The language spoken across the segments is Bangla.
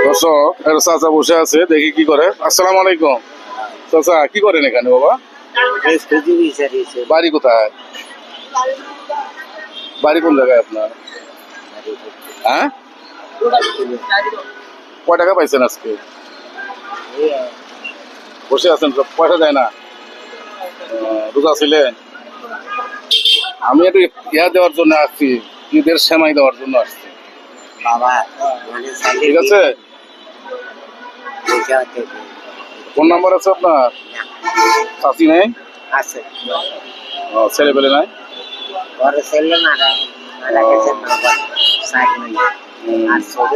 দর্শক একটা চাচা বসে আছে, দেখি কি করে। আসসালামু আলাইকুম চাচা, কি করেন এখানে বাবা? বাড়ি কোথায়? বাড়ি কোন জায়গায় আপনার? হ্যাঁ, কয় টাকা পাইছেন আজকে? বসে আছেন, সব পয়সা দেয় না? রোজা ছিলেন? আমি একটু ইয়া দেওয়ার জন্য আসছি, ঈদের সেমাই দেওয়ার জন্য আসছি। বাবা ঠিক আছে, ফোন নাম্বার আছে আপনার? চাচি নেই? আছে ছেলে পেলে নাই? বড় ছেলে মারা গেছে, বাবা সাইড নাই আর ছোট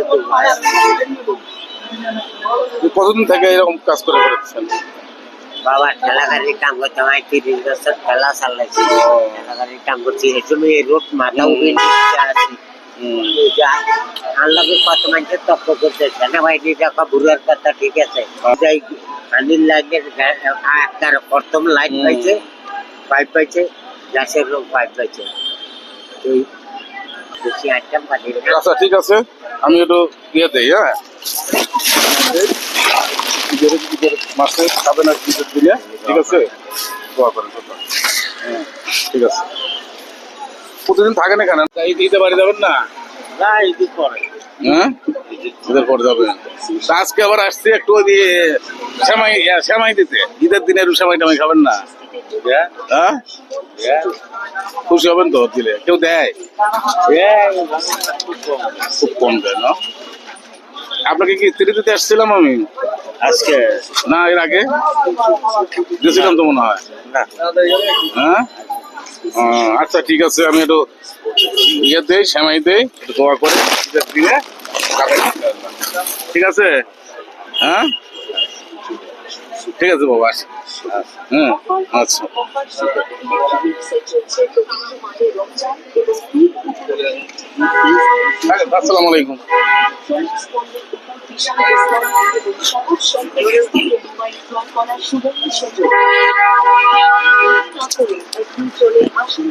কতদিন থেকে এরকম কাজ করে বেড়াচ্ছেন? বাবা ঠেলা গাড়ির কাম করতে হয়, 30 বছর ঠেলা চালাইছি, ঠেলা গাড়ির কাম করছি। এই সময় এই রোড মাথা উঠে আছি, আল্লাহ কত মানুষের তক্ক করতে সেনাবাহিনী টাকা বুড়ার কথা, ঠিক আছে। পানির লাইনের একটা প্রথম লাইন পাইছে, পাইপ পাইছে, গ্যাসের লোক পাইপ পাইছে। বেশি আইটেম পানির। আচ্ছা ঠিক আছে, আমি একটু ইয়ে দেই। হ্যাঁ, মাসে খাবেন আর ঈদের দিনে, ঠিক আছে? দোয়া করেন। হ্যাঁ ঠিক আছে। প্রতিদিন থাকেন এখানে? ঈদে বাড়ি যাবেন না? না, ঈদের পরে। হ্যাঁ, ঈদের পরে যাবেন। আজকে আবার আসছি একটু সেমাই দিতে, ঈদের দিনে একটু সেমাই টামাই খাবেন না? হ্যাঁ, খুশি হবেন তো দিলে? কেউ দেয়? খুব কম দেয় না? আপনাকে কি ইস্ত্রি দিতে আসছিলাম আমি আজকে? না, এর আগে গেছিলাম তো মনে হয়। হ্যাঁ, আচ্ছা ঠিক আছে, আমি একটু ইয়ে দেই, সেমাই দেই, একটু দোয়া করে ঈদের দিনে। ঠিক আছে, হ্যাঁ ঠিক আছে বাবা, আসি। হ্যাঁ আচ্ছা। আসসালামু আলাইকুম। চলে আসুন।